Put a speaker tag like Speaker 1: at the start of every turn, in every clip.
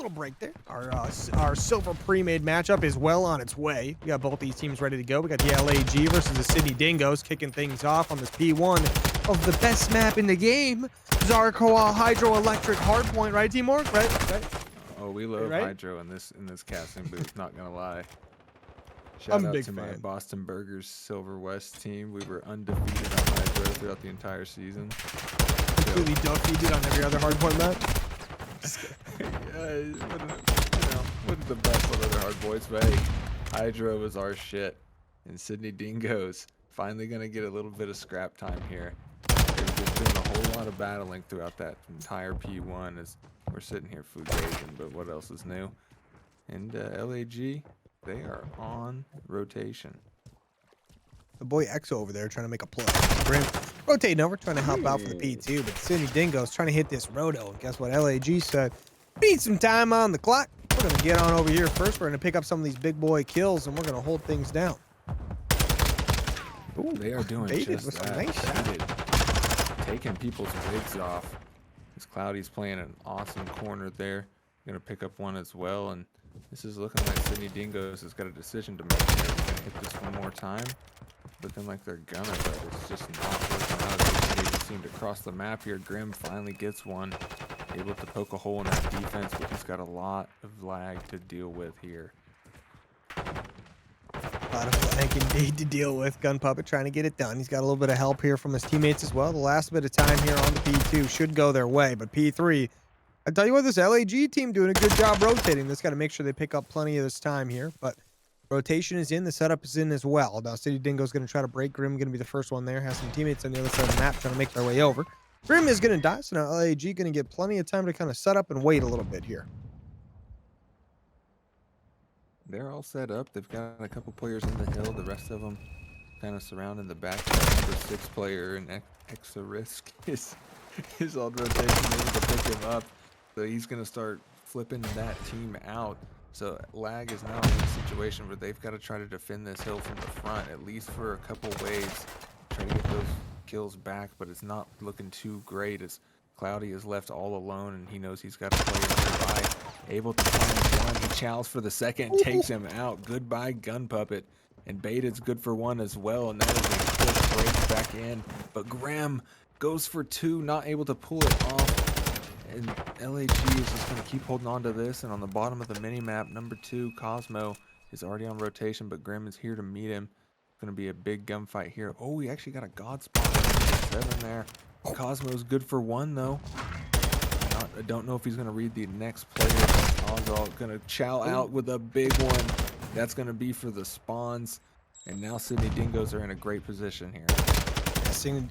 Speaker 1: little break there. Our Silver Premade matchup is well on its way. We got both these teams ready to go. We got the LAG versus the Sydney Dingoes kicking things off on this P1 of the best map in the game, Zarkoa Hydroelectric Hardpoint, right, Timor? Right.
Speaker 2: Oh, we love hydro in this casting booth. Not gonna lie.
Speaker 1: I'm
Speaker 2: Shout
Speaker 1: a
Speaker 2: out
Speaker 1: big
Speaker 2: to my
Speaker 1: fan.
Speaker 2: Boston Burgers Silver West team. We were undefeated on hydro throughout the entire season.
Speaker 1: Completely defeated on every other hardpoint map.
Speaker 2: Yeah, wasn't the best on other hard boys, but hey, hydro was our shit. And Sydney Dingoes finally gonna get a little bit of scrap time here. They've just been a whole lot of battling throughout that entire P1 as we're sitting here food gazing, but what else is new? And LAG, they are on rotation.
Speaker 1: The boy Exo over there trying to make a play. Grim rotating over, trying to help out for the P2, but Sydney Dingoes trying to hit this roto. And guess what LAG said? Need some time on the clock. We're going to get on over here first. We're going to pick up some of these big boy kills, and we're going to hold things down.
Speaker 2: Ooh, they are doing just that. Nice taking people's wigs off. This Cloudy's playing an awesome corner there. Going to pick up one as well, and this is looking like Sydney Dingoes has got a decision to make here. We're going to hit this one more time. Looking like they're gonna, but it's just not working out. They even seem to cross the map here. Grim finally gets one. Able to poke a hole in that defense, but he's got a lot of lag to deal with here.
Speaker 1: A lot of lag indeed to deal with. Gun Puppet trying to get it done. He's got a little bit of help here from his teammates as well. The last bit of time here on the P2 should go their way, but P3, I tell you what, this LAG team doing a good job rotating. They've got to make sure they pick up plenty of this time here, but rotation is in. The setup is in as well. Now, Sydney Dingo's going to try to break. Grim going to be the first one there. Has some teammates on the other side of the map trying to make their way over. Grim is going to die, so now LAG going to get plenty of time to kind of set up and wait a little bit here.
Speaker 2: They're all set up. They've got a couple players in the hill. The rest of them kind of surrounding the back. Number 6 player and Exarisk is on rotation, able to pick him up. So he's going to start flipping that team out. So lag is now in a situation where they've got to try to defend this hill from the front, at least for a couple waves, try to get those kills back, but it's not looking too great as Cloudy is left all alone and he knows he's got a player nearby. Able to find one, he chows for the second, takes him out. Goodbye, Gun Puppet. And Baited's good for one as well, and that is a quick break back in. But Graham goes for 2, not able to pull it off. And LAG is just going to keep holding on to this. And on the bottom of the mini-map, number 2, Cosmo, is already on rotation, but Grim is here to meet him. It's going to be a big gunfight here. Oh, we actually got a God spot on 7 there. Cosmo's good for 1, though. I don't know if he's going to read the next player. Ozalt going to chow out with a big one. That's going to be for the spawns. And now Sydney Dingoes are in a great position here.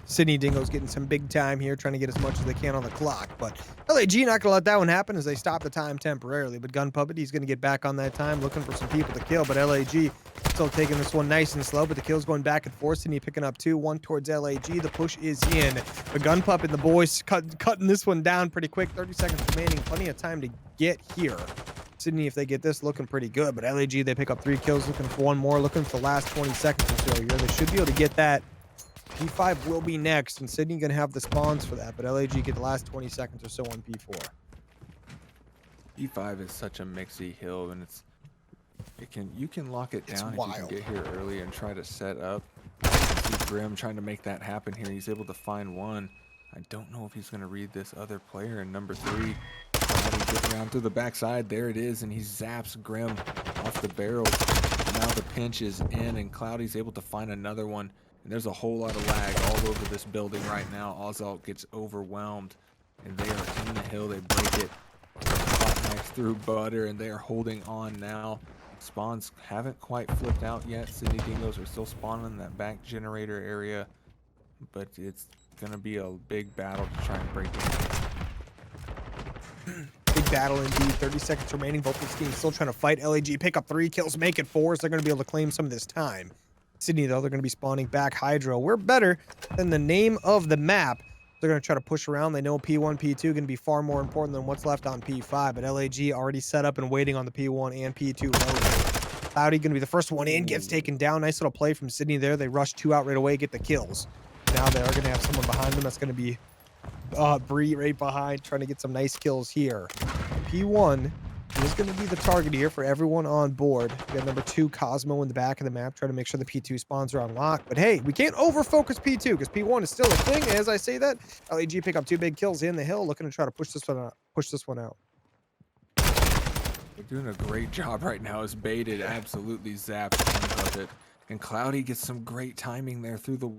Speaker 1: Sydney Dingo's getting some big time here, trying to get as much as they can on the clock. But LAG not going to let that one happen as they stop the time temporarily. But Gun Puppet, he's going to get back on that time, looking for some people to kill. But LAG still taking this one nice and slow. But the kill's going back and forth. Sydney picking up 2, 1 towards LAG. The push is in. But Gun Puppet and the boys cutting this one down pretty quick. 30 seconds remaining. Plenty of time to get here. Sydney, if they get this, looking pretty good. But LAG, they pick up 3 kills, looking for 1 more, looking for the last 20 seconds or so here. They should be able to get that. P5 will be next, and Sydney going to have the spawns for that, but LAG get the last 20 seconds or so on P4.
Speaker 2: P5 is such a mixy hill, and you can lock it down if you can get here early and try to set up. See Grim trying to make that happen here. He's able to find 1. I don't know if he's going to read this other player in number 3. Get around through the backside. There it is, and he zaps Grim off the barrels. Now the pinch is in, and Cloudy's able to find another one. And there's a whole lot of lag all over this building right now. Ozalt gets overwhelmed, and they are in the hill. They break it. Hot knife through butter, and they are holding on now. Spawns haven't quite flipped out yet. Sydney Dingoes are still spawning in that back generator area, but it's going to be a big battle to try and break in.
Speaker 1: Big battle indeed. 30 seconds remaining. Both these teams still trying to fight. LAG pick up 3 kills, make it 4, so they're going to be able to claim some of this time. Sydney, though, they're going to be spawning back Hydro. We're better than the name of the map. They're going to try to push around. They know P1, P2 going to be far more important than what's left on P5, but LAG already set up and waiting on the P1 and P2 loading. Cloudy going to be the first one in, gets taken down. Nice little play from Sydney there. They rush 2 out right away, get the kills. Now they are going to have someone behind them. That's going to be Bree right behind, trying to get some nice kills here. P1 He's going to be the target here for everyone on board. We got number 2, Cosmo, in the back of the map, trying to make sure the P2 spawns are unlocked. But hey, we can't over-focus P2 because P1 is still a thing. As I say that, LAG pick up 2 big kills in the hill, looking to try to push this one out.
Speaker 2: They're doing a great job right now as Baited absolutely zaps Gunpuppet. And Cloudy gets some great timing there through the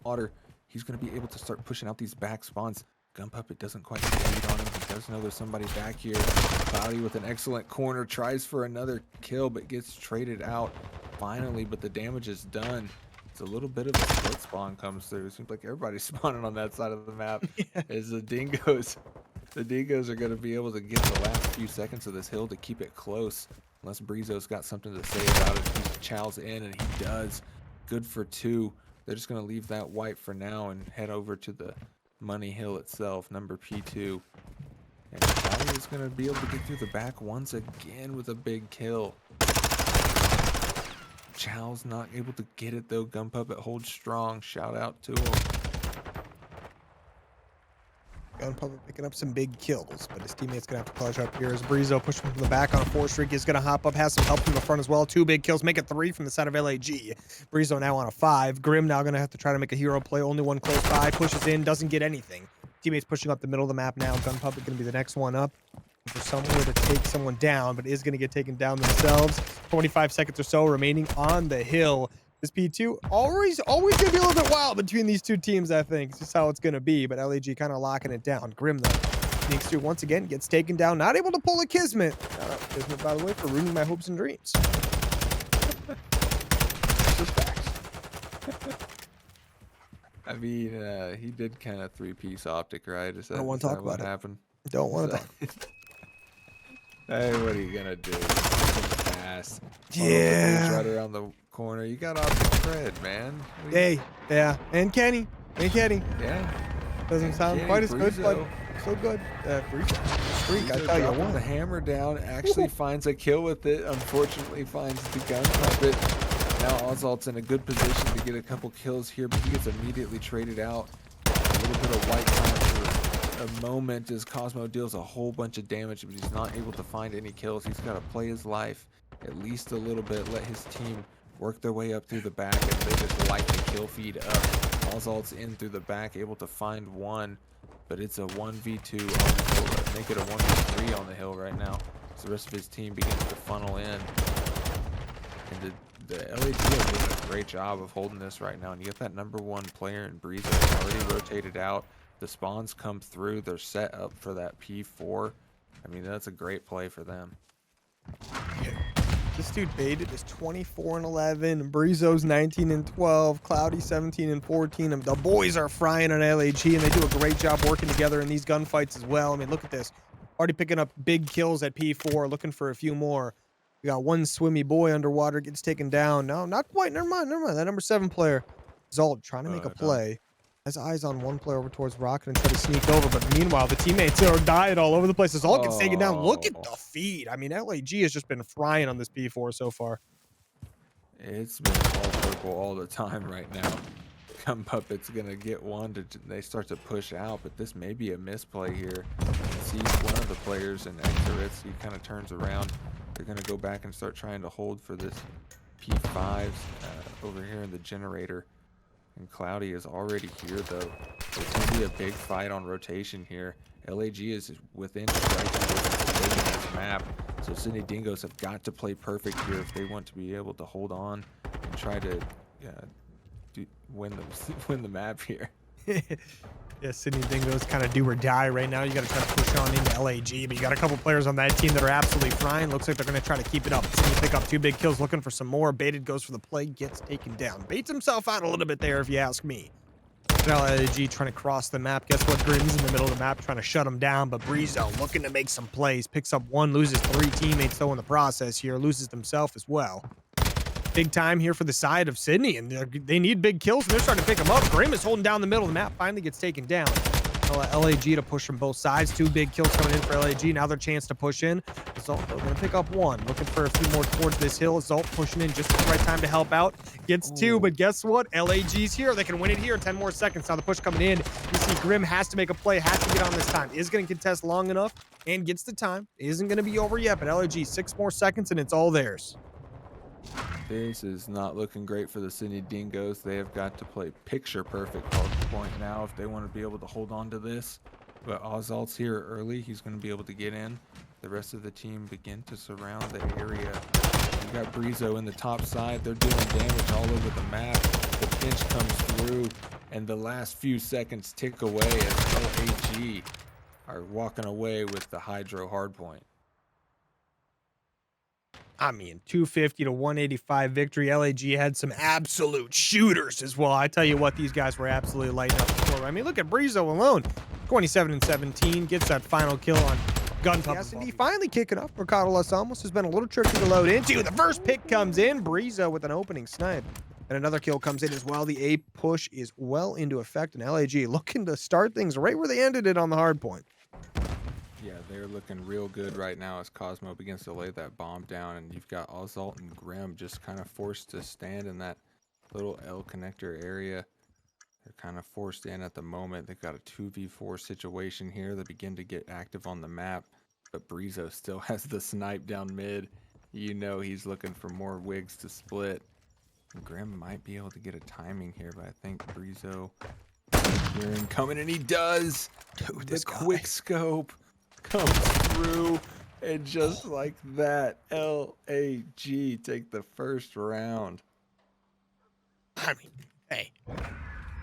Speaker 2: water. He's going to be able to start pushing out these back spawns. Gunpuppet doesn't quite get a lead on him. He does know there's somebody back here. Cloudy with an excellent corner tries for another kill, but gets traded out finally. But the damage is done. It's a little bit of a split spawn comes through. It seems like everybody's spawning on that side of the map.
Speaker 1: Yeah.
Speaker 2: As the Dingoes are going to be able to get the last few seconds of this hill to keep it close. Unless Brizo's got something to say about it. He chows in, and he does. Good for 2. They're just going to leave that white for now and head over to the Money Hill itself, number P2. And Cloudy is going to be able to get through the back once again with a big kill. Chow's not able to get it though. Gunpuppet holds strong. Shout out to him.
Speaker 1: Gunpuppet picking up some big kills, but his teammate's gonna have to clutch up here as Brizo pushing from the back on a 4 streak. Is gonna hop up, has some help from the front as well. 2 big kills, make it 3 from the side of LAG. Brizo now on a 5. Grim now gonna have to try to make a hero play. Only one close by, pushes in, doesn't get anything. Teammates pushing up the middle of the map now. Gunpuppet gonna be the next one up for somewhere to take someone down, but is gonna get taken down themselves. 25 seconds or so remaining on the hill. This P2 always gonna be a little bit wild between these 2 teams, I think. It's just how it's gonna be, but LAG kind of locking it down. Grim though sneaks through once again, gets taken down, not able to pull a Kismet. Shout out to Kismet, by the way, for ruining my hopes and dreams.
Speaker 2: Just facts. I mean, he did kind of 3-piece optic, right? Is that,
Speaker 1: Don't want to talk
Speaker 2: what
Speaker 1: about it.
Speaker 2: happened?
Speaker 1: Don't want to talk.
Speaker 2: Hey, what are you gonna do? Pass.
Speaker 1: Yeah.
Speaker 2: Right around the corner. You got off the thread, man.
Speaker 1: Hey, yeah, and Kenny.
Speaker 2: Yeah.
Speaker 1: Doesn't sound
Speaker 2: Kenny,
Speaker 1: quite as good, but
Speaker 2: Brizo.
Speaker 1: so good. Freak, I
Speaker 2: Brizo
Speaker 1: tell you
Speaker 2: dropping
Speaker 1: what.
Speaker 2: the hammer down, actually finds a kill with it. Unfortunately, finds the Gunpuppet. Now Ozalt's in a good position to get a couple kills here, but he gets immediately traded out. A little bit of white time for a moment as Cosmo deals a whole bunch of damage, but he's not able to find any kills. He's got to play his life at least a little bit, let his team work their way up through the back, and they just light the kill feed up. Ozalt's in through the back, able to find one, but it's a 1v2 on the hill. Make it a 1v3 on the hill right now. So the rest of his team begins to funnel in. And the LAG is doing a great job of holding this right now. And you get that number 1 player in Brizo already rotated out. The spawns come through. They're set up for that P4. I mean, that's a great play for them.
Speaker 1: This dude Baited is 24-11. Brizo's 19-12. Cloudy 17-14. And the boys are frying on LAG, and they do a great job working together in these gunfights as well. I mean, look at this. Already picking up big kills at P4, looking for a few more. We got one swimmy boy underwater, gets taken down. No, not quite. Never mind. That number 7 player, Zolt, trying to make a play. Has eyes on one player over towards Rocket and try to sneak over, but meanwhile, the teammates are dying all over the place. Zolt gets taken down. Look at the feed. I mean, LAG has just been frying on this P4 so far.
Speaker 2: It's been all purple all the time right now. Gunpuppet's gonna get one. They start to push out, but this may be a misplay here. Sees one of the players in Exoritz. He kind of turns around. They're gonna go back and start trying to hold for this P5s over here in the generator. And Cloudy is already here, though. It's going to be a big fight on rotation here. LAG is within striking distance of taking this map. So Sydney Dingoes have got to play perfect here if they want to be able to hold on and try to win the map here.
Speaker 1: Yeah, Sydney Dingoes kind of do or die right now. You got to try to push on into LAG, but you got a couple players on that team that are absolutely frying. Looks like they're going to try to keep it up. Sydney pick up 2 big kills, looking for some more. Baited goes for the play, gets taken down. Baits himself out a little bit there, if you ask me. Now LAG trying to cross the map. Guess what? Grim's in the middle of the map trying to shut him down, but Brizo looking to make some plays. Picks up 1, loses 3 teammates though in the process here. Loses himself as well. Big time here for the side of Sydney, and they need big kills, and they're starting to pick them up. Grim is holding down the middle of the map, finally gets taken down. LAG to push from both sides. 2 big kills coming in for LAG. Now their chance to push in. Zalt, though, gonna pick up one. Looking for a few more towards this hill. Zalt pushing in just at the right time to help out. Gets two, but guess what? LAG's here. They can win it here. 10 more seconds. Now the push coming in. You see Grim has to make a play, has to get on this time. Is gonna contest long enough and gets the time. Isn't gonna be over yet, but LAG, 6 more seconds and it's all theirs.
Speaker 2: This is not looking great for the Sydney Dingoes. They have got to play picture perfect hard point now if they want to be able to hold on to this. But Ozalt's here early. He's going to be able to get in. The rest of the team begin to surround the area. You got Brizo in the top side. They're doing damage all over the map. The pinch comes through, and the last few seconds tick away as LAG are walking away with the Hydro hardpoint.
Speaker 1: I mean, 250 to 185 victory. LAG had some absolute shooters as well. I tell you what, these guys were absolutely lighting up the floor. I mean, look at Brizo alone. 27 and 17 gets that final kill on Gunpub. Yes, and he finally kicking up. Ricardo Los Alamos has been a little tricky to load into. The first pick comes in. Brizo with an opening snipe. And another kill comes in as well. The A push is well into effect, and LAG looking to start things right where they ended it on the hard point.
Speaker 2: Yeah, they're looking real good right now as Cosmo begins to lay that bomb down, and you've got Ozalt and Grim just kind of forced to stand in that little L connector area. They're kind of forced in at the moment. They've got a 2v4 situation here. They begin to get active on the map, but Brizo still has the snipe down mid. You know he's looking for more wigs to split. Grim might be able to get a timing here, but I think Brizo hearing coming, and he does.
Speaker 1: Dude,
Speaker 2: The quick scope comes through, and just like that, LAG take the first round.
Speaker 1: I mean, hey,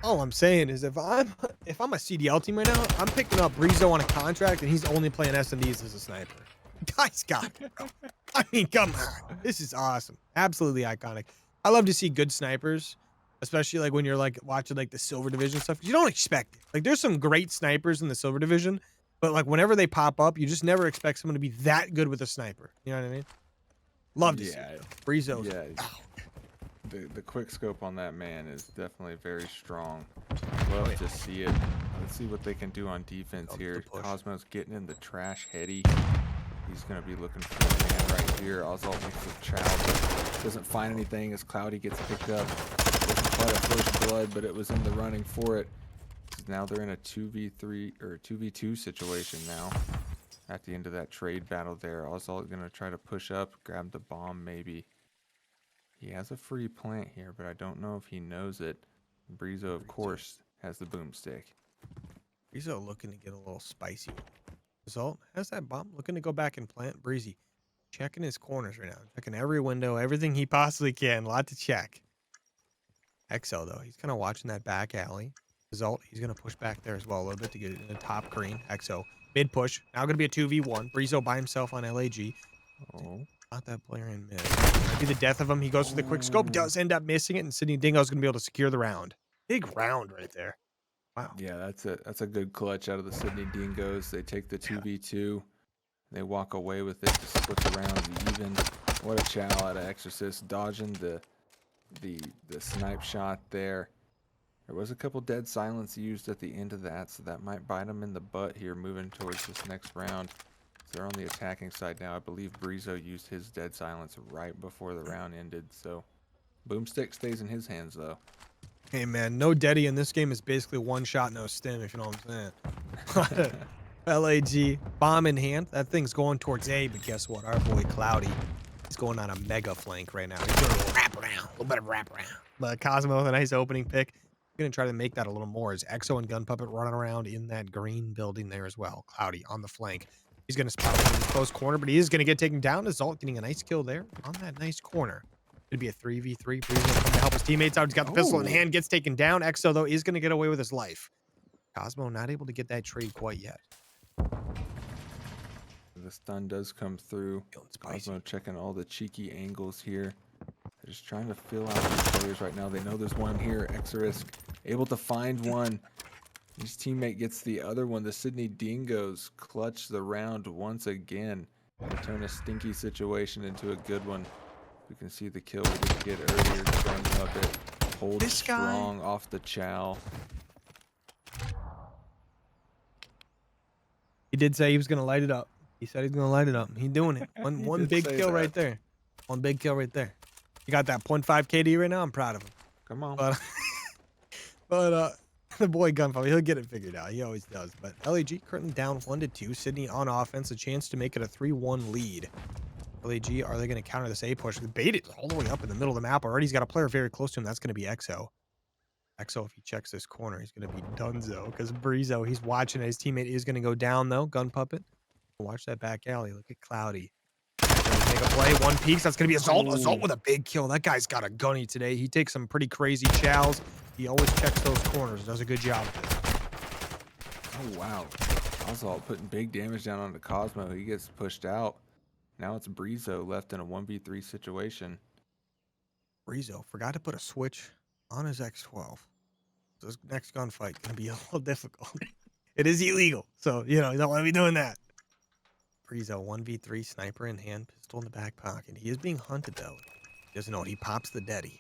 Speaker 1: all I'm saying is if I'm a CDL team right now, I'm picking up Brizo on a contract, and he's only playing S&Ds as a sniper. Guys got it, bro. I mean, come on. This is awesome. Absolutely iconic. I love to see good snipers, especially like when you're like watching like the Silver Division stuff. You don't expect it. Like there's some great snipers in the Silver Division, but like whenever they pop up, you just never expect someone to be that good with a sniper. You know what I mean? Love to see it. Brizo's.
Speaker 2: Yeah. The quick scope on that man is definitely very strong. Love to see it. Let's see what they can do on defense here. Cosmo's getting in the trash heady. He's going to be looking for a man right here. Ozalt makes a chow, doesn't find anything as Cloudy gets picked up. Wasn't quite a first blood, but it was in the running for it. Now they're in a 2v3 or 2v2 situation now. At the end of that trade battle there, Ozalt going to try to push up, grab the bomb maybe. He has a free plant here, but I don't know if he knows it. Brizo, of course, has the boomstick.
Speaker 1: Brizo looking to get a little spicy. Result has that bomb, looking to go back and plant. Breezy checking his corners right now, checking every window, everything he possibly can. A lot to check. XO though, he's kind of watching that back alley. Result, he's gonna push back there as well a little bit to get it in the top green. XO mid push, now gonna be a 2v1. Brizo by himself on LAG. Not that player in mid. Might be the death of him. He goes for the quick scope, does end up missing it, and Sydney Dingoes gonna be able to secure the round. Big round right there. Wow.
Speaker 2: Yeah, that's a good clutch out of the Sydney Dingoes. They take the 2v2. They walk away with it to split the rounds even. What a chow out of Exorcist, dodging the snipe shot there. There was a couple dead silence used at the end of that, so that might bite them in the butt here moving towards this next round. So they're on the attacking side now. I believe Brizo used his dead silence right before the round ended, so boomstick stays in his hands though.
Speaker 1: Hey man, no Deddy in this game is basically one shot, no stim, if you know what I'm saying. LAG, bomb in hand. That thing's going towards A, but guess what? Our boy Cloudy, he's going on a mega flank right now. He's doing a little wraparound, a little bit of wraparound. But Cosmo with a nice opening pick. We're going to try to make that a little more as XO and Gun Puppet running around in that green building there as well. Cloudy on the flank. He's going to spot him in his close corner, but he is going to get taken down. Zalt getting a nice kill there on that nice corner. It'd be a 3v3. Bree's going to come to help his teammates out. He's got the pistol in hand, gets taken down. XO, though, is going to get away with his life. Cosmo not able to get that trade quite yet.
Speaker 2: The stun does come through. Cosmo checking all the cheeky angles here. They're just trying to fill out these players right now. They know there's one here. Exorisk able to find one. His teammate gets the other one. The Sydney Dingoes clutch the round once again. They turn a stinky situation into a good one. We can see the kill we did get earlier. Gun Puppet holds strong off the chow.
Speaker 1: He did say he was going to light it up. He said he's gonna light it up. He's doing it.
Speaker 2: He
Speaker 1: One
Speaker 2: did
Speaker 1: big
Speaker 2: say
Speaker 1: kill
Speaker 2: that.
Speaker 1: right there. One big kill right there. You got that 0.5 KD right now. I'm proud of him.
Speaker 2: Come on.
Speaker 1: But but the boy Gunpowder, he'll get it figured out. He always does. But LAG currently down 1-2. Sydney on offense, a chance to make it a 3-1 lead. LAG, are they going to counter this A push? Baited all the way up in the middle of the map already. He's got a player very close to him. That's going to be EXO. EXO, if he checks this corner, he's going to be donezo because Breezo, he's watching it. His teammate is going to go down, though. Gun Puppet. Watch that back alley. Look at Cloudy. Make a play. One peaks. That's going to be Assault.
Speaker 2: Ooh.
Speaker 1: Assault with a big kill. That guy's got a gunny today. He takes some pretty crazy chows. He always checks those corners. Does a good job of it.
Speaker 2: Oh, wow. Oswald putting big damage down on the Cosmo. He gets pushed out. Now it's Breezo left in a 1v3 situation.
Speaker 1: Breezo forgot to put a switch on his X12. So this next gunfight going to be a little difficult. It is illegal. So, you don't want to be doing that. Breezo, 1v3, sniper in hand, pistol in the back pocket. He is being hunted, though. He doesn't know it. He pops the Deddy.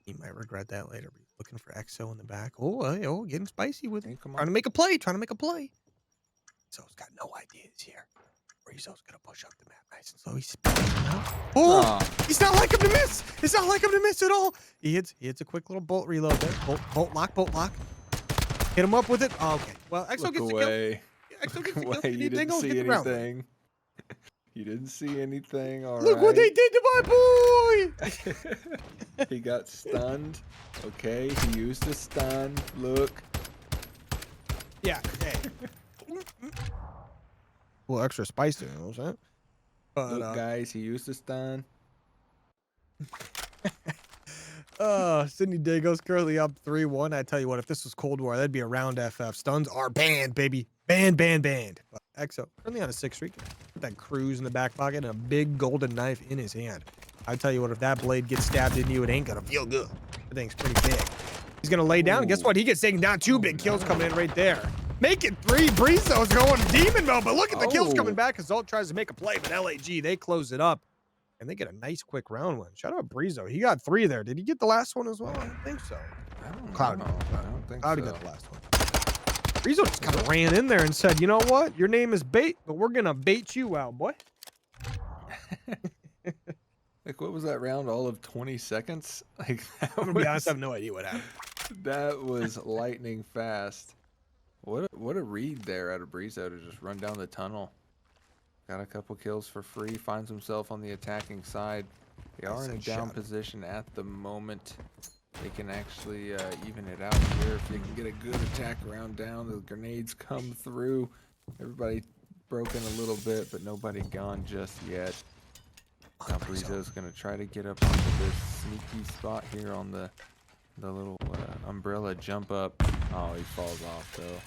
Speaker 1: He might regret that later, but he's looking for EXO in the back. Oh, getting spicy with him. Trying to make a play. EXO's got no idea he's here. Breezo's going to push up the map nice and slow. He's spinning out. Oh, he's not like him to miss. It's not like him to miss at all. He hits a quick little bolt reload there. Bolt lock. Hit him up with it. Oh, okay. Well, EXO gets the kill.
Speaker 2: Look away. You didn't see anything. You didn't see anything. All
Speaker 1: Look what they did to my boy.
Speaker 2: He got stunned. Okay, he used a stun. Look.
Speaker 1: Yeah. Hey. A little extra spice there, you know what I'm saying? But,
Speaker 2: look, guys, he used a stun.
Speaker 1: Sydney Dingoes currently up 3-1. I tell you what, if this was Cold War, that'd be a round FF. Stuns are banned, baby. Banned. But EXO currently on a 6 streak. With that cruise in the back pocket and a big golden knife in his hand. I tell you what, if that blade gets stabbed into you, it ain't gonna feel good. The thing's pretty big. He's gonna lay down. And guess what? He gets taken down. 2 big kills coming in right there. Make it 3. Breezo's going demon mode, but look at the kills coming back. Assault tries to make a play, but LAG, they close it up. And they get a nice quick round win. Shout out Breezo. He got 3 there. Did he get the last one as well? I don't think so.
Speaker 2: I don't
Speaker 1: Cloudy.
Speaker 2: know. I don't think
Speaker 1: Cloudy
Speaker 2: so.
Speaker 1: got the last one. Breezo just kind of ran in there and said, you know what? Your name is Bait, but we're going to bait you out, boy.
Speaker 2: Like, what was that round? All of 20 seconds? Like,
Speaker 1: I'm going to be honest, I have no idea what happened.
Speaker 2: That was lightning fast. What a read there out of Breezo to just run down the tunnel. Got a couple kills for free. Finds himself on the attacking side. They are in a down position at the moment. They can actually even it out here if they can get a good attack round down. The grenades come through. Everybody broken a little bit, but nobody gone just yet. Now Breezo's gonna try to get up onto this sneaky spot here on the little umbrella jump up. Oh, he falls off though.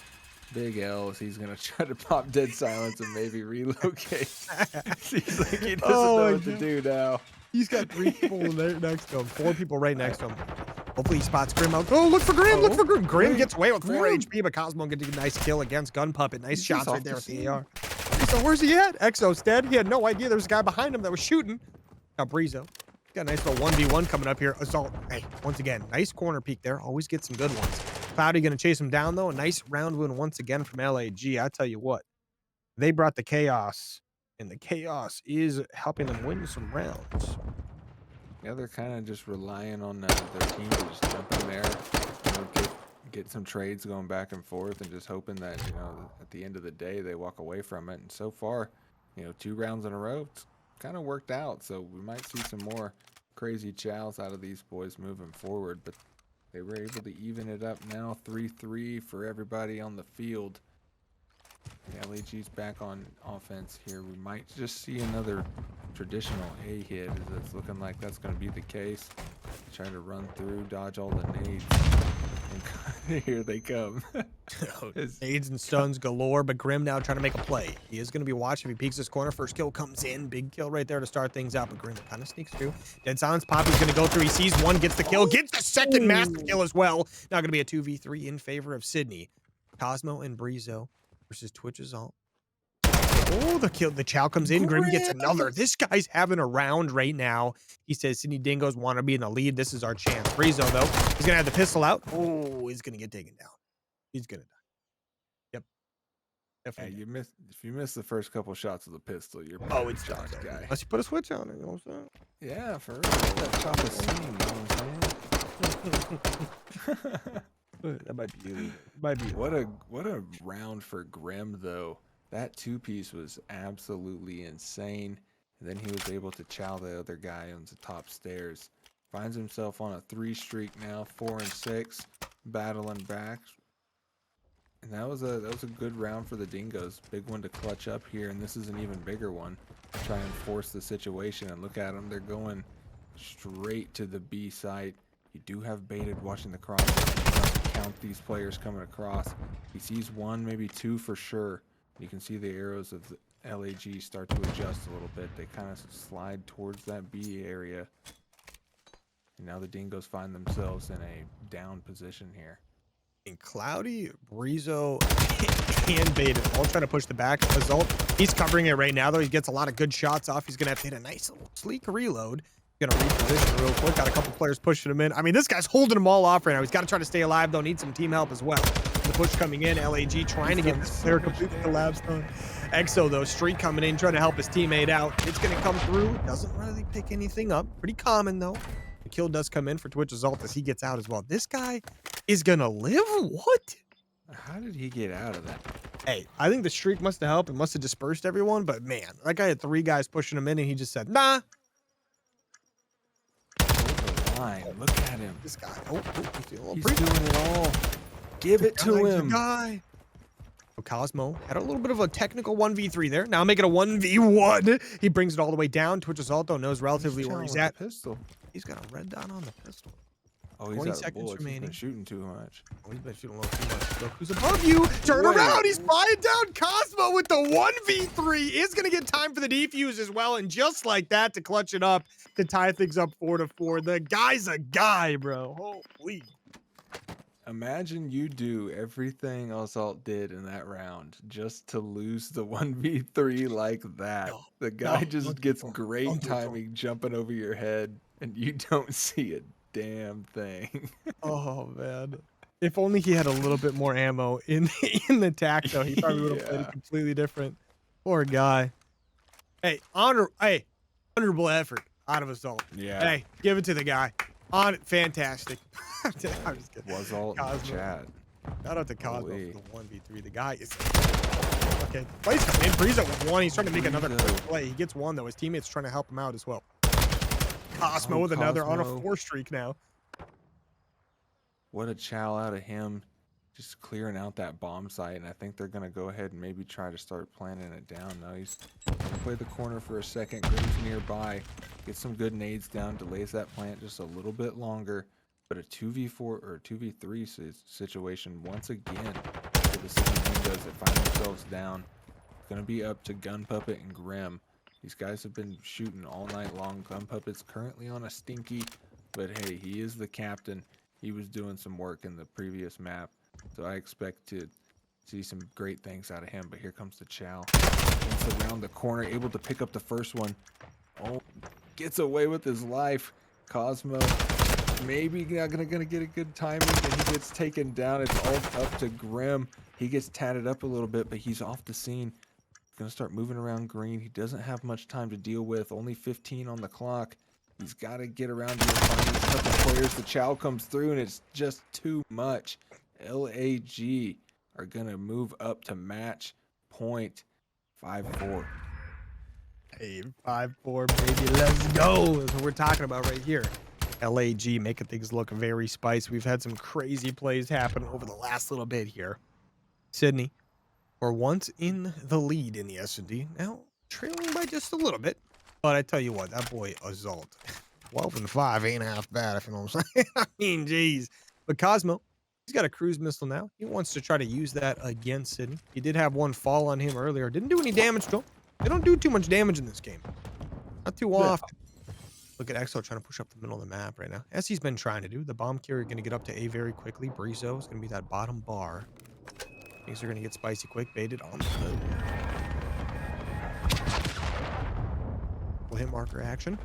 Speaker 2: Big L's. He's gonna try to pop dead silence and maybe relocate. Seems like he doesn't know what to do now.
Speaker 1: He's got 3 people there next to him. 4 people right next to him. Hopefully he spots Grim out. Oh, look for Grim! Look for Grim! Grim gets away with 4 HP, but Cosmo gets a nice kill against Gun Puppet. Nice shots right there with the AR. So where's he at? EXO's dead. He had no idea there was a guy behind him that was shooting. Now Breezo. Got a nice little 1v1 coming up here. Assault. Hey, once again, nice corner peek there. Always get some good ones. Cloudy gonna chase him down though. A nice round win once again from LAG. I tell you what, they brought the chaos, and the chaos is helping them win some rounds.
Speaker 2: Yeah, they're kind of just relying on their team to just jump in there, get some trades going back and forth, and just hoping that at the end of the day they walk away from it. And so far, 2 rounds in a row, it's kind of worked out. So we might see some more crazy chows out of these boys moving forward. But they were able to even it up now, 3-3 for everybody on the field. The LAG's back on offense here. We might just see another traditional A hit, as it's looking like that's going to be the case. Try to run through, dodge all the nades, and here they come.
Speaker 1: Nades and stuns galore, but Grim now trying to make a play. He is going to be watching if he peeks this corner. First kill comes in. Big kill right there to start things out, but Grim kind of sneaks through. Dead silence. Poppy's going to go through. He sees one, gets the kill, gets the second massive kill as well. Now going to be a 2v3 in favor of Sydney. Cosmo and Breezo versus Twitch's ult. Oh, the chow comes in. Grim gets another. This guy's having a round right now. He says Sydney Dingoes want to be in the lead. This is our chance. Breezo, though, he's going to have the pistol out. Oh, he's going to get taken down. He's going to die. Yep.
Speaker 2: Yeah,
Speaker 1: Definitely.
Speaker 2: if you miss the first couple shots of the pistol, you're
Speaker 1: Oh,
Speaker 2: probably
Speaker 1: it's done.
Speaker 2: Josh guy.
Speaker 1: Unless you put a switch on it, you know what I'm saying?
Speaker 2: Yeah, for real. That chop is steam, you know what I'm saying?
Speaker 1: That might be illegal. Might be illegal.
Speaker 2: What a round for Grimm though. That two-piece was absolutely insane. And then he was able to chow the other guy on the top stairs. Finds himself on a 3 streak now, 4 and 6, battling back. And that was a good round for the Dingoes. Big one to clutch up here, and this is an even bigger one. Try and force the situation, and look at them. They're going straight to the B site. You do have baited watching the cross. Count these players coming across. He sees 1, maybe 2 for sure. You can see the arrows of the LAG start to adjust a little bit. They kind of slide towards that B area. And now the Dingoes find themselves in a down position here.
Speaker 1: And Cloudy, Brizo, and Baited all trying to push the back. Result, he's covering it right now, though. He gets a lot of good shots off. He's going to have to hit a nice little sleek reload. Going to reposition real quick. Got a couple players pushing him in. I mean, this guy's holding them all off right now. He's got to try to stay alive, though. Need some team help as well. The push coming in. LAG trying to get this player completely collapsed on. EXO, though, streak coming in, trying to help his teammate out. It's going to come through. Doesn't really pick anything up. Pretty common, though. The kill does come in for Twitch Result as he gets out as well. This guy is going to live? What?
Speaker 2: How did he get out of that?
Speaker 1: Hey, I think the streak must have helped. It must have dispersed everyone. But, man, that guy had 3 guys pushing him in, and he just said, nah.
Speaker 2: Line. Look at him.
Speaker 1: This guy.
Speaker 2: He's doing it all. Give it to him.
Speaker 1: Guy. Cosmo had a little bit of a technical 1v3 there. Now make it a 1v1. He brings it all the way down. Twitch Result, though, knows relatively where he's at.
Speaker 2: Pistol.
Speaker 1: He's got a red dot on the pistol.
Speaker 2: Oh, he's
Speaker 1: 20
Speaker 2: out of
Speaker 1: seconds
Speaker 2: bullets.
Speaker 1: remaining.
Speaker 2: He's been shooting too much.
Speaker 1: Oh, he's been shooting a little too much. Look who's above you. Turn around. He's flying down. Cosmo with the 1v3 is going to get time for the defuse as well. And just like that, to clutch it up, to tie things up 4-4. The guy's a guy, bro. Holy.
Speaker 2: Imagine you do everything Assault did in that round just to lose the 1v3 like that. The guy just gets great timing jumping over your head, and you don't see a damn thing.
Speaker 1: Oh, man. If only he had a little bit more ammo in the tack, though. He probably would have played it completely different. Poor guy. Hey, honorable effort out of Assault.
Speaker 2: Yeah.
Speaker 1: Hey, give it to the guy. On it, fantastic. I'm just kidding.
Speaker 2: Was all in the chat.
Speaker 1: Shout out to Cosmo for the 1v3. The guy is okay. Play's coming in. Brizo with 1. He's trying to make another quick play. He gets 1 though. His teammate's trying to help him out as well. Cosmo with another on a 4 streak now.
Speaker 2: What a chow out of him. Just clearing out that bomb site, and I think they're going to go ahead and maybe try to start planting it down. Now he's going to play the corner for a second. Grimm's nearby. Gets some good nades down. Delays that plant just a little bit longer. But a 2v4 or 2v3 situation once again for the Sydney Dingoes that find themselves down. It's going to be up to Gun Puppet and Grimm. These guys have been shooting all night long. Gun Puppet's currently on a stinky, but hey, he is the captain. He was doing some work in the previous map. So I expect to see some great things out of him. But here comes the Chow. Gets around the corner, able to pick up the first one. Oh, gets away with his life. Cosmo maybe not gonna get a good timing, and he gets taken down. It's all up to Grimm. He gets tatted up a little bit, but he's off the scene. Gonna start moving around green. He doesn't have much time to deal with. Only 15 on the clock. He's got to get around here and find these couple players. The Chow comes through, and it's just too much. LAG are going to move up to match point 5-4.
Speaker 1: Hey, 5-4, baby. Let's go. That's what we're talking about right here. LAG making things look very spicy. We've had some crazy plays happen over the last little bit here. Sydney, for once in the lead in the S&D. Now, trailing by just a little bit. But I tell you what, that boy Assault, 12-5 ain't half bad, if you know what I'm saying. I mean, geez. But Cosmo, he's got a cruise missile now. He wants to try to use that against Sydney. He did have one fall on him earlier. Didn't do any damage to him. They don't do too much damage in this game. Not too often. Look at EXO trying to push up the middle of the map right now. As he's been trying to do. The bomb carrier going to get up to A very quickly. Brizo is going to be that bottom bar. Things are going to get spicy quick. Baited on the hit marker action.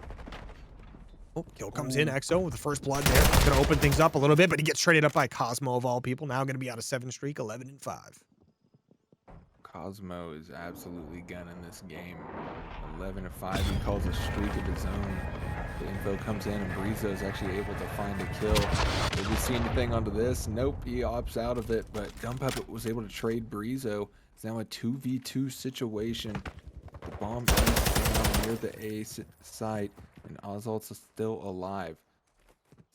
Speaker 1: Oh, kill comes in. EXO with the first blood there. Going to open things up a little bit, but he gets traded up by Cosmo of all people. Now going to be out of 7 streak, 11-5.
Speaker 2: Cosmo is absolutely gunning this game. 11-5. He calls a streak of his own. The info comes in, and Brizo is actually able to find a kill. Did we see anything onto this? Nope, he opts out of it, but Gun Puppet was able to trade Brizo. It's now a 2v2 situation. The bomb is down near the A site, and Ozalt's still alive.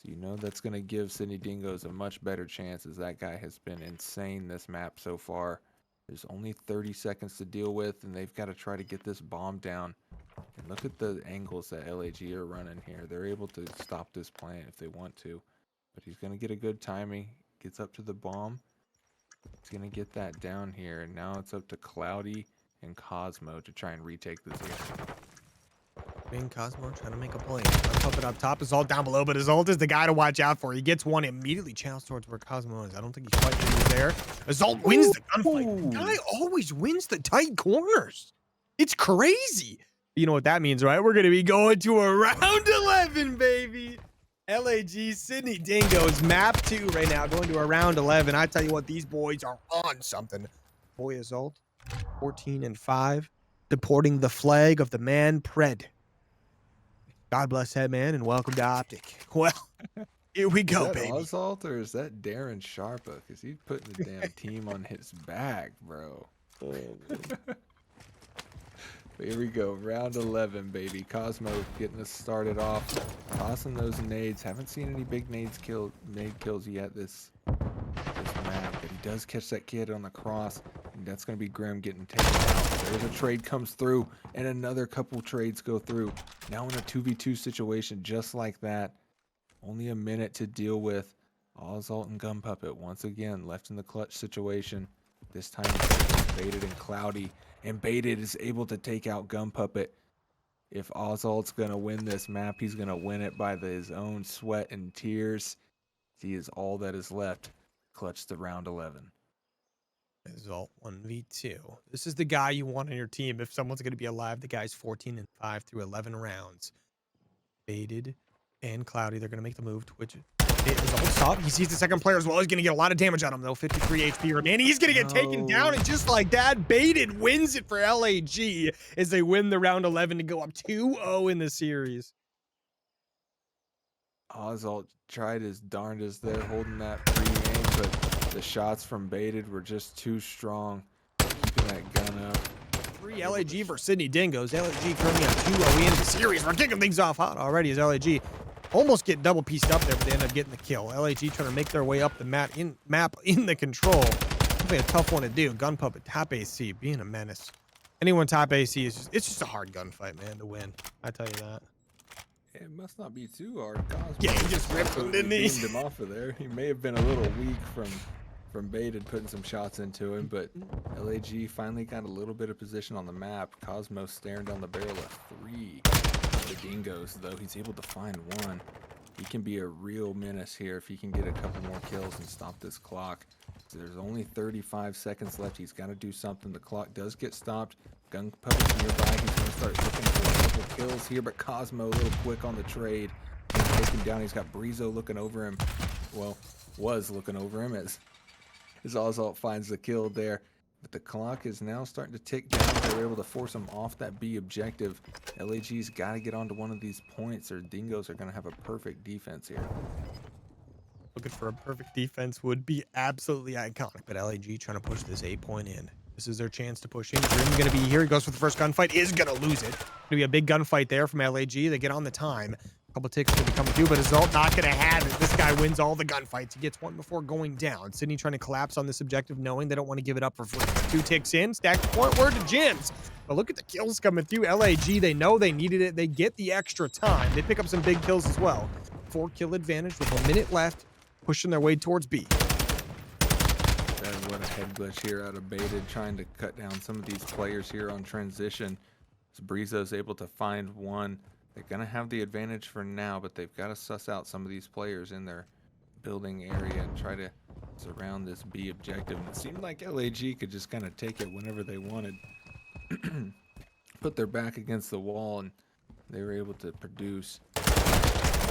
Speaker 2: So you know that's going to give Sydney Dingoes a much better chance, as that guy has been insane this map so far. There's only 30 seconds to deal with, and they've got to try to get this bomb down. And look at the angles that LAG are running here. They're able to stop this plant if they want to. But he's going to get a good timing. Gets up to the bomb. He's going to get that down here. And now it's up to Cloudy and Cosmo to try and retake this game.
Speaker 1: Being Cosmo trying to make a play. Puppet up top. Is all down below, but his ult is the guy to watch out for. He gets one, immediately channels towards where Cosmo is. I don't think he's quite getting there. Azalt wins the gunfight. The guy always wins the tight corners. It's crazy. You know what that means, right? We're going to be going to a round 11, baby. LAG Sydney Dingoes map 2 right now, going to a round 11. I tell you what, these boys are on something. Boy Azalt, 14-5, deporting the flag of the man Pred. God bless that man, and welcome to Optic. Well, here we go,
Speaker 2: is that
Speaker 1: baby.
Speaker 2: Ozalt, or is that Darren Sharpa? Because he's putting the damn team on his back, bro. But here we go, round 11, baby. Cosmo getting us started off, tossing those nades. Haven't seen any big nade kills yet this map, but he does catch that kid on the cross, and that's going to be Grim getting taken out. There's a trade comes through, and another couple trades go through. Now in a 2v2 situation just like that. Only a minute to deal with. Ozalt and Gun Puppet once again left in the clutch situation. This time it's Baited and Cloudy, and Baited is able to take out Gun Puppet. If Ozalt's going to win this map, he's going to win it by his own sweat and tears. He is all that is left. Clutch to round 11.
Speaker 1: Azalt 1v2. This is the guy you want on your team if someone's going to be alive. The guy's 14-5 through 11 rounds. Baited and Cloudy, they're going to make the move. Twitch it. Stop. He sees the second player as well. He's going to get a lot of damage on him, though. 53 HP remaining. He's going to get taken down, and just like that, Baited wins it for LAG as they win the round 11 to go up 2-0 in the series.
Speaker 2: Ozalt tried his darndest there, holding that pre-aim, but the shots from Baited were just too strong, keeping that gun up.
Speaker 1: 3 LAG versus Sydney Dingoes. LAG currently on 2-0 in the series. We're kicking things off hot already as LAG almost get double pieced up there, but they end up getting the kill. LAG trying to make their way up the map in the control. Definitely a tough one to do. Gun Puppet top AC being a menace. Anyone top AC is it's just a hard gunfight, man, to win. I tell you that.
Speaker 2: It must not be too hard. Cosmo
Speaker 1: Yeah, he just ripped him, didn't he?
Speaker 2: Beamed him off of there. He may have been a little weak from Baited putting some shots into him, but LAG finally got a little bit of position on the map. Cosmo staring down the barrel of 3. The Dingoes, though, he's able to find one. He can be a real menace here if he can get a couple more kills and stop this clock. So there's only 35 seconds left. He's got to do something. The clock does get stopped. Gun Puppet's nearby. He's going to start looking for a couple kills here, but Cosmo a little quick on the trade. He's taken down. He's got Brizo looking over him. Well, was looking over him as Ozalt finds the kill there. But the clock is now starting to tick down. They're able to force him off that B objective. LAG's got to get onto one of these points, or Dingoes are going to have a perfect defense here.
Speaker 1: Looking for a perfect defense would be absolutely iconic, but LAG trying to push this 8-point in. This is their chance to push in. Grim going to be here. He goes for the first gunfight. Is going to lose it. Going to be a big gunfight there from LAG. They get on the time. A couple ticks going to be coming through, but Azalt not going to have it. This guy wins all the gunfights. He gets one before going down. Sydney trying to collapse on this objective, knowing they don't want to give it up for free. 2 ticks in. Stack the point. Word to Jims. But look at the kills coming through. LAG, they know they needed it. They get the extra time. They pick up some big kills as well. 4-kill advantage with 1 minute left. Pushing their way towards B.
Speaker 2: That is what a head glitch here out of Baited, trying to cut down some of these players here on transition. As Brizo's able to find one. They're going to have the advantage for now, but they've got to suss out some of these players in their building area and try to surround this B objective. And it seemed like LAG could just kind of take it whenever they wanted. Put their back against the wall, and they were able to produce.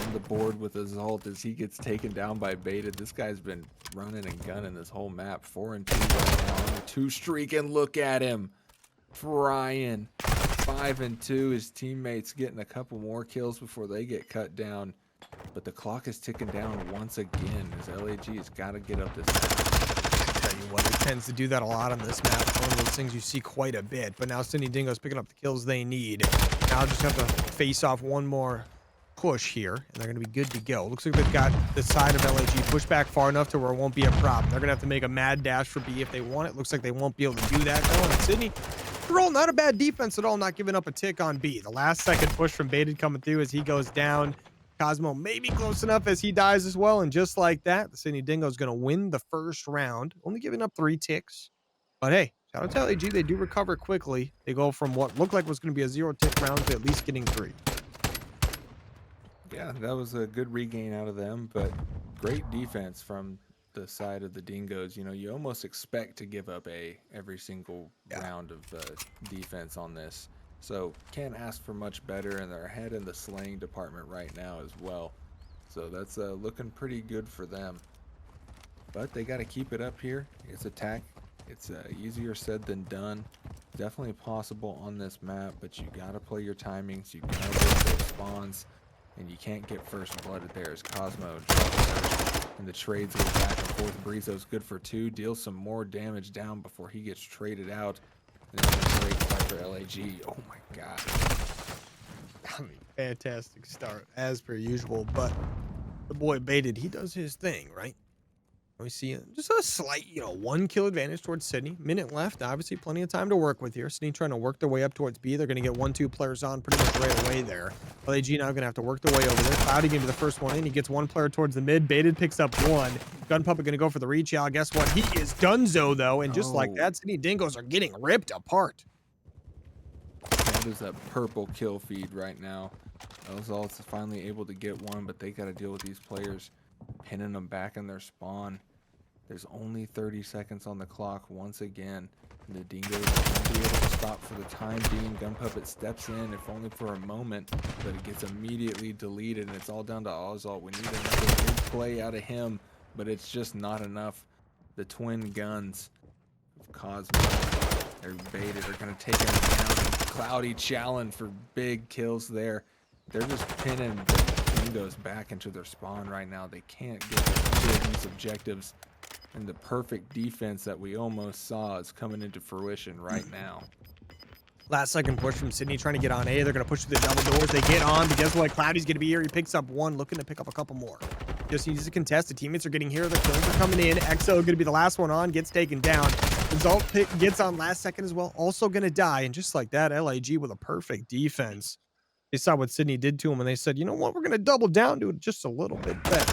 Speaker 2: on the board with Assault as he gets taken down by Baited. This guy's been running and gunning this whole map. 4-2 right now on a 2 streak, and look at him frying. 5-2. His teammates getting a couple more kills before they get cut down, but the clock is ticking down once again as LAG has got to get up this map.
Speaker 1: Tell you what, it tends to do that a lot on this map. It's one of those things you see quite a bit. But now Sydney Dingoes picking up the kills they need. Now just have to face off one more push here, and they're going to be good to go. Looks like they've got the side of LAG pushed back far enough to where it won't be a problem. They're going to have to make a mad dash for B if they want it. Looks like they won't be able to do that, though. And Sydney, overall, not a bad defense at all, not giving up a tick on B. The last second push from Baited coming through as he goes down. Cosmo maybe close enough as he dies as well, and just like that, the Sydney Dingo is going to win the first round, only giving up 3 ticks. But hey, shout out to LAG, they do recover quickly. They go from what looked like was going to be a 0-tick round to at least getting 3.
Speaker 2: Yeah, that was a good regain out of them, but great defense from the side of the Dingoes. You know, you almost expect to give up every single round of defense on this. So can't ask for much better, and they're ahead in the slaying department right now as well. So that's looking pretty good for them. But they got to keep it up here. It's attack. It's easier said than done. Definitely possible on this map, but you got to play your timings. You got to get those spawns, and you can't get first blood there as Cosmo drops, and the trades go back and forth. Brizo's good for 2, deals some more damage down before he gets traded out. And then a great start for LAG. Oh my god.
Speaker 1: I mean, fantastic start as per usual, but the boy Baited, he does his thing, right? We see just a slight, 1 kill advantage towards Sydney. Minute left, obviously plenty of time to work with here. Sydney trying to work their way up towards B. They're going to get 1-2 players on pretty much right away there. LAG now going to have to work their way over there. Cloudy going to be the first one in. He gets 1 player towards the mid. Baited picks up 1. Gun Puppet going to go for the reach out. Guess what? He is donezo though, and just like that, Sydney Dingoes are getting ripped apart.
Speaker 2: That is a purple kill feed right now. Ozalt's finally able to get 1, but they got to deal with these players pinning them back in their spawn. There's only 30 seconds on the clock once again. And the Dingoes won't be able to stop for the time being. Gun Puppet steps in, if only for a moment, but it gets immediately deleted, and it's all down to Ozalt. We need another big play out of him, but it's just not enough. The twin guns of Cosmo, they're Baited, are going to take him down. Cloudy challenge for big kills there. They're just pinning the Dingoes back into their spawn right now. They can't get these objectives. And the perfect defense that we almost saw is coming into fruition right now.
Speaker 1: Last second push from Sydney trying to get on A. They're going to push through the double doors. They get on, but guess what? Cloudy's going to be here. He picks up 1, looking to pick up a couple more. Just needs to contest. The teammates are getting here. The kills are coming in. EXO going to be the last one on. Gets taken down. Result pick gets on last second as well. Also going to die. And just like that, LAG with a perfect defense. They saw what Sydney did to him, and they said, you know what? We're going to double down to it just a little bit better.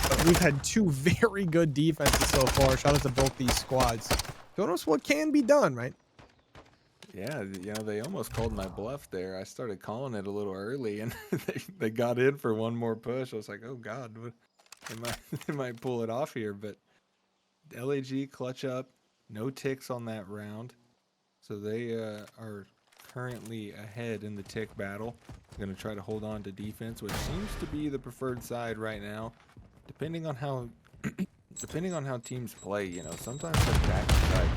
Speaker 1: But we've had 2 very good defenses so far. Shout out to both these squads. Showing us what can be done, right?
Speaker 2: Yeah, they almost called my bluff there. I started calling it a little early, and they got in for 1 more push. I was like, oh god, they might pull it off here. But LAG clutch up, no ticks on that round, so they are currently ahead in the tick battle. Going to try to hold on to defense, which seems to be the preferred side right now. Depending on how teams play, sometimes the attack side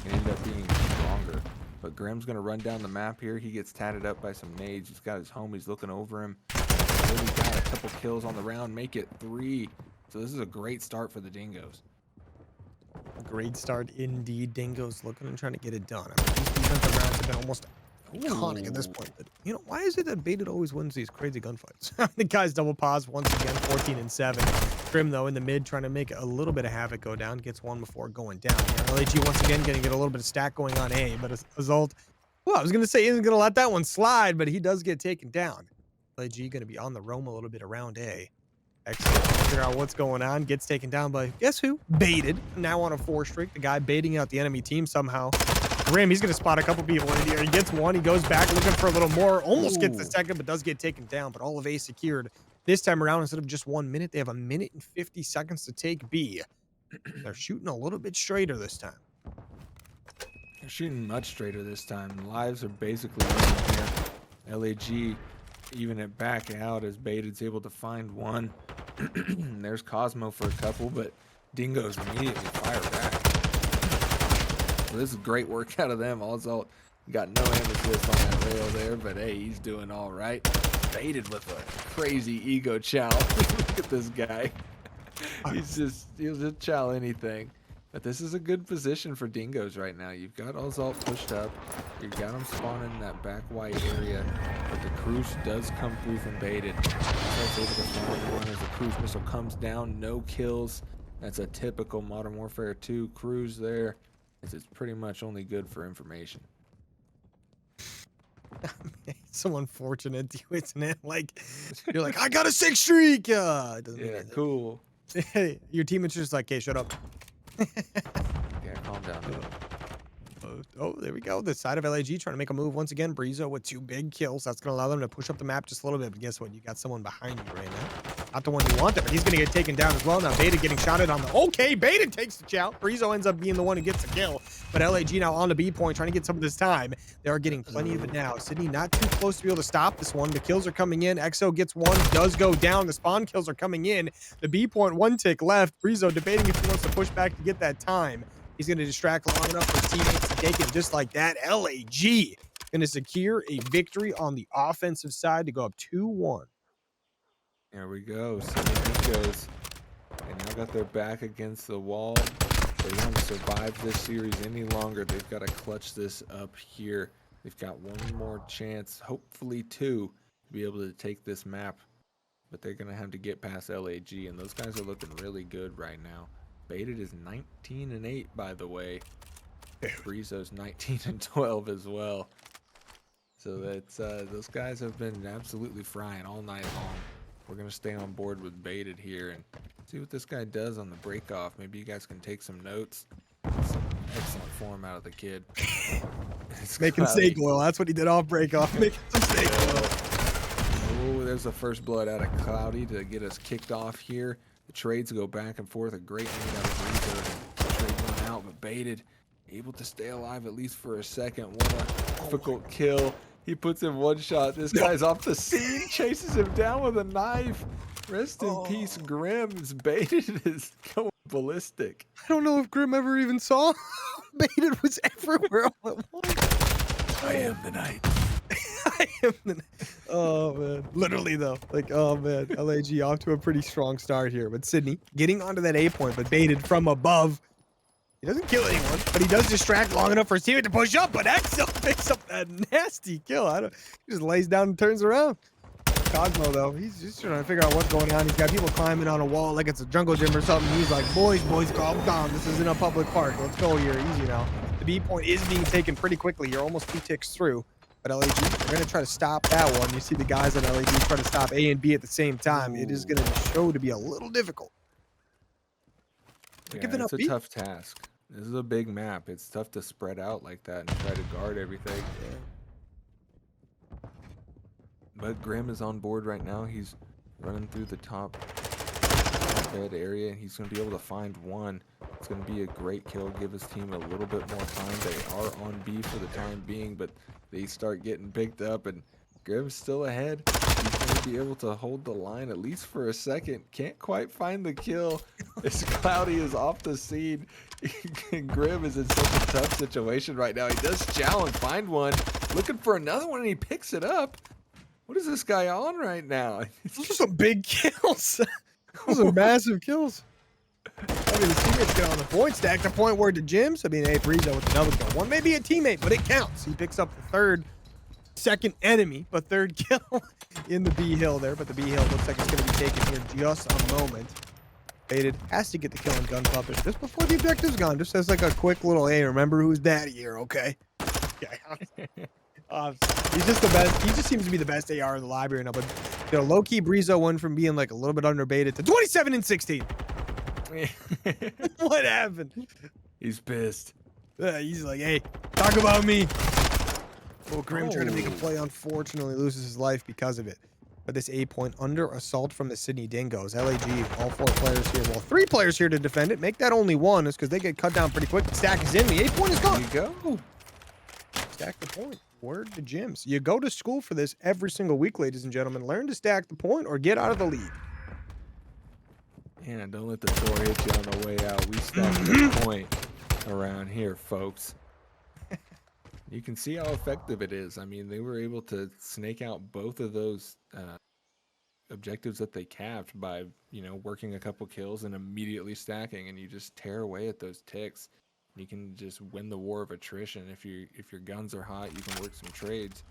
Speaker 2: can end up being stronger. But Grim's going to run down the map here. He gets tatted up by some nades. He's got his homies looking over him. Really got a couple kills on the round, make it 3. So this is a great start for the Dingoes.
Speaker 1: Great start indeed. Dingoes looking and trying to get it done. I mean, these defensive rounds have been almost iconic at this point. But, why is it that Baited always wins these crazy gunfights? The guys double pause once again, 14-7. Grim, though, in the mid, trying to make a little bit of havoc go down. Gets 1 before going down. LAG once again going to get a little bit of stack going on A. But as a result, well, I was going to say he isn't going to let that one slide, but he does get taken down. LAG going to be on the roam a little bit around A. Excellent. Figure out what's going on. Gets taken down by, guess who? Baited. Now on a 4 streak. The guy baiting out the enemy team somehow. Grim, he's going to spot a couple people in here. He gets 1. He goes back looking for a little more. Almost gets the second, but does get taken down. But all of A secured. This time around, instead of just 1 minute, they have 1 minute and 50 seconds to take B. They're shooting a little bit straighter this time.
Speaker 2: They're shooting much straighter this time. Lives are basically in here. LAG even it back out as Baited's able to find one. There's Cosmo for a couple, but Dingoes immediately fire back. So this is great work out of them. Also, got no aim assist on that rail there, but hey, he's doing all right. Baited with a crazy ego chow. Look at this guy. He'll just chow anything. But this is a good position for Dingoes right now. You've got Ozalt pushed up. You've got him spawning in that back white area. But the cruise does come through from Baited. Ozalt's able to find one as the cruise missile comes down. No kills. That's a typical Modern Warfare 2 cruise there. It's pretty much only good for information.
Speaker 1: It's so unfortunate, too, isn't it? Like, you're like, I got a 6 streak! Yeah,
Speaker 2: Cool.
Speaker 1: Your teammates are just like, hey, shut up.
Speaker 2: Yeah, calm down.
Speaker 1: Oh, there we go. The side of LAG trying to make a move once again. Brizo with 2 big kills. That's going to allow them to push up the map just a little bit. But guess what? You got someone behind you right now. Not the one you want there, but he's going to get taken down as well. Now, Baited getting shotted on the... Okay, Baited takes the chow. Brizo ends up being the one who gets the kill. But LAG now on the B point, trying to get some of this time. They are getting plenty of it now. Sydney not too close to be able to stop this one. The kills are coming in. EXO gets one, does go down. The spawn kills are coming in. The B point, 1 tick left. Brizo debating if he wants to push back to get that time. He's going to distract long enough for his teammates to take it just like that. LAG going to secure a victory on the offensive side to go up 2-1.
Speaker 2: There we go. Sydney Dingoes. And now got their back against the wall. They want to survive this series any longer. They've got to clutch this up here. They've got one more chance, hopefully 2, to be able to take this map. But they're going to have to get past LAG. And those guys are looking really good right now. Baited is 19-8, by the way. Brizo's 19-12 as well. So that's those guys have been absolutely frying all night long. We're gonna stay on board with Baited here and see what this guy does on the break off. Maybe you guys can take some notes. Some excellent form out of the kid.
Speaker 1: Making snake oil. That's what he did off break off. Making some snake oil.
Speaker 2: Oh, there's the first blood out of Cloudy to get us kicked off here. The trades go back and forth. A great nade out of Brizo. Trade one out, but Baited able to stay alive at least for a second. What a difficult kill. He puts in one shot. This guy's off the scene, chases him down with a knife. Rest in peace, Grim. Baited is going ballistic.
Speaker 1: I don't know if Grim ever even saw. Baited was everywhere all at once.
Speaker 2: I am the night.
Speaker 1: I am the night. Oh, man. Literally, though. Like, oh, man. LAG off to a pretty strong start here. But Sydney getting onto that A point, but Baited from above. He doesn't kill anyone, but he does distract long enough for his teammate to push up. But EXO picks up that nasty kill. He just lays down and turns around. Cosmo, though, he's just trying to figure out what's going on. He's got people climbing on a wall like it's a jungle gym or something. He's like, boys, calm down. This isn't a public park. Let's go here. Easy now. The B point is being taken pretty quickly. You're almost 2 ticks through. But LAG, they're going to try to stop that one. You see the guys on LAG try to stop A and B at the same time. It is going to show to be a little difficult.
Speaker 2: Yeah, it's a tough task. This is a big map. It's tough to spread out like that and try to guard everything. Yeah. But Grim is on board right now. He's running through the top bed area. He's going to be able to find one. It's going to be a great kill. Give his team a little bit more time. They are on B for the time being, but they start getting picked up, and Grim's still ahead. He's going to be able to hold the line at least for a second. Can't quite find the kill. As Cloudy is off the scene. Grim is in such a tough situation right now. He does chow and find one. Looking for another one, and he picks it up. What is this guy on right now?
Speaker 1: Those are some big kills. Those are massive kills. I mean, the teammates get on the point stack. The point where the gyms. I mean, hey, Brizo with another kill. One may be a teammate, but it counts. He picks up the second enemy, but third kill in the B hill there. But the B hill looks like it's going to be taken here just a moment. Baited has to get the kill on Gun Puppet just before the objective's gone. Just as like a quick little, hey, remember who's daddy here, okay? Okay. He's just the best. He just seems to be the best AR in the library now. But you know, low-key Brizo went from being like a little bit underbaited to 27-16. What happened?
Speaker 2: He's pissed.
Speaker 1: He's like, hey, talk about me. Well, Grim trying to make a play, unfortunately loses his life because of it. But this A point under assault from the Sydney Dingoes. LAG, all 4 players here. Well, 3 players here to defend it. Make that only 1 is because they get cut down pretty quick. The stack is in. The A point is gone.
Speaker 2: There you go.
Speaker 1: Stack the point. Word to gyms. You go to school for this every single week, ladies and gentlemen. Learn to stack the point or get out of the league.
Speaker 2: And don't let the door hit you on the way out. We stack the point around here, folks. You can see how effective it is. I mean, they were able to snake out both of those objectives that they capped by, working a couple kills and immediately stacking, and you just tear away at those ticks. You can just win the war of attrition. If your guns are hot, you can work some trades.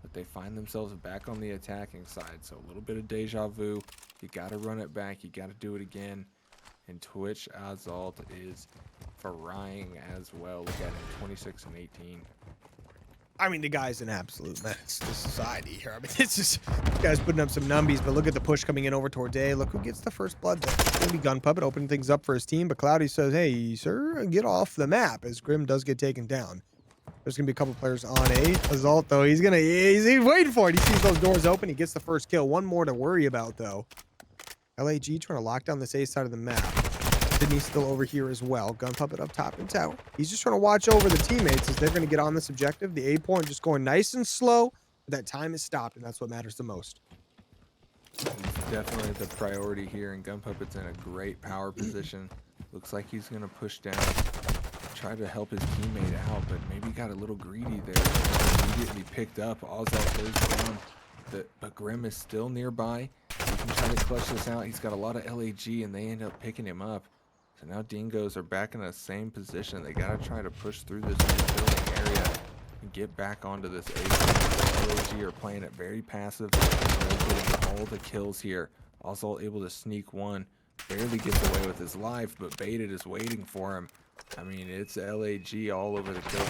Speaker 2: But they find themselves back on the attacking side. So a little bit of deja vu. You got to run it back. You got to do it again. And Twitch Assault is frying as well. Look at him, 26 and 18.
Speaker 1: I mean, the guy's an absolute menace to society here. I mean, it's just, this guy's putting up some numbies, but look at the push coming in over toward A. Look who gets the first blood there. It's going to be Gun Puppet opening things up for his team, but Cloudy says, hey, sir, get off the map, as Grim does get taken down. There's going to be a couple players on A. Assault, though, he's waiting for it. He sees those doors open. He gets the first kill. One more to worry about, though. LAG trying to lock down this A side of the map. Sydney's still over here as well. Gun Puppet up top in tower. He's just trying to watch over the teammates as they're going to get on this objective. The A point just going nice and slow. But that time is stopped, and that's what matters the most.
Speaker 2: He's definitely the priority here, and Gun Puppet's in a great power position. Looks like he's going to push down, try to help his teammate out, but maybe got a little greedy there. Immediately picked up. Ozal goes down, but Grim is still nearby. He can try to clutch this out. He's got a lot of LAG, and they end up picking him up. So now Dingoes are back in the same position. They got to try to push through this building area and get back onto this A. LAG are playing it very passive. They're getting all the kills here. Also able to sneak one. Barely gets away with his life, but Baited is waiting for him. I mean, it's LAG all over the kill.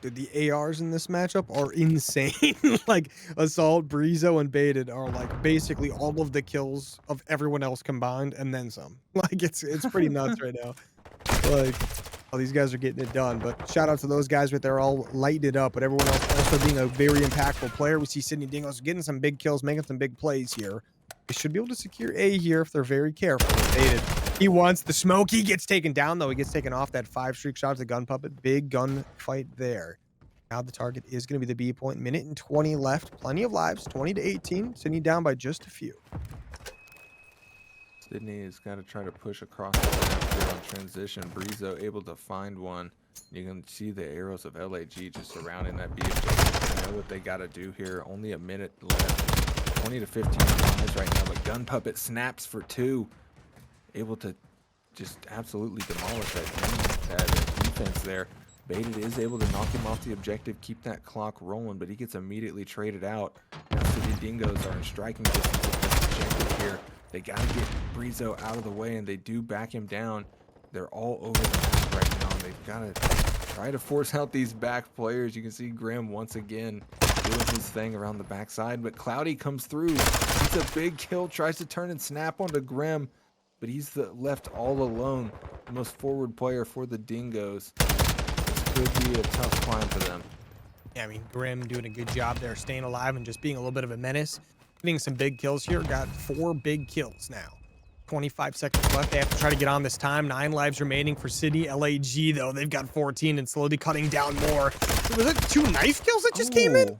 Speaker 1: Dude, the ARs in this matchup are insane. Like, Assault, Brizo, and Baited are, like, basically all of the kills of everyone else combined, and then some. Like, it's pretty nuts right now. Like, oh, these guys are getting it done. But shout out to those guys right there, all lighting it up, but everyone else also being a very impactful player. We see Sydney Dingoes getting some big kills, making some big plays here. They should be able to secure A here if they're very careful. Baited. He wants the smoke. He gets taken down, though. He gets taken off that 5-streak shot to the Gun Puppet. Big gun fight there. Now the target is going to be the B point. Minute and 20 left. Plenty of lives. 20 to 18. Sydney down by just a few.
Speaker 2: Sydney has got to try to push across the map here on transition. Brizo able to find one. You can see the arrows of LAG just surrounding that B objective. They know what they got to do here. Only a minute left. 20 to 15 lives right now, but Gun Puppet snaps for 2. Able to just absolutely demolish that defense there. Baited is able to knock him off the objective, keep that clock rolling, but he gets immediately traded out. Now Sydney Dingoes are in striking distance of this objective here. They got to get Brizo out of the way, and they do back him down. They're all over the map right now, and they've got to try to force out these back players. You can see Grim once again doing his thing around the backside, but Cloudy comes through. It's a big kill, tries to turn and snap onto Grim, but he's left all alone. The most forward player for the Dingoes. This could be a tough climb for them.
Speaker 1: Yeah, I mean, Grim doing a good job there, staying alive and just being a little bit of a menace. Getting some big kills here. Got 4 big kills now. 25 seconds left. They have to try to get on this time. 9 lives remaining for Sydney. LAG, though, they've got 14 and slowly cutting down more. Was it 2 knife kills that just came in?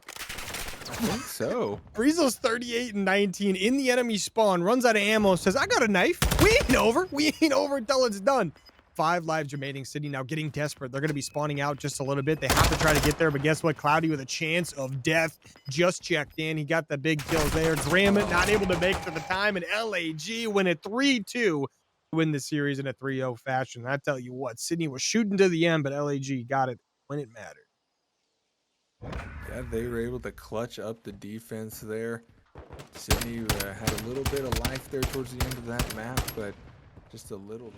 Speaker 2: I think so.
Speaker 1: Brizo's 38 and 19 in the enemy spawn. Runs out of ammo. Says, I got a knife. We ain't over. We ain't over until it's done. 5 lives remaining. Sydney now getting desperate. They're going to be spawning out just a little bit. They have to try to get there, but guess what? Cloudy with a chance of death just checked in. He got the big kills there. Grim not able to make it to the time, and LAG win it 3-2. Win the series in a 3-0 fashion. I tell you what, Sydney was shooting to the end, but LAG got it when it mattered.
Speaker 2: Yeah, they were able to clutch up the defense there. Sydney had a little bit of life there towards the end of that map, but just a little.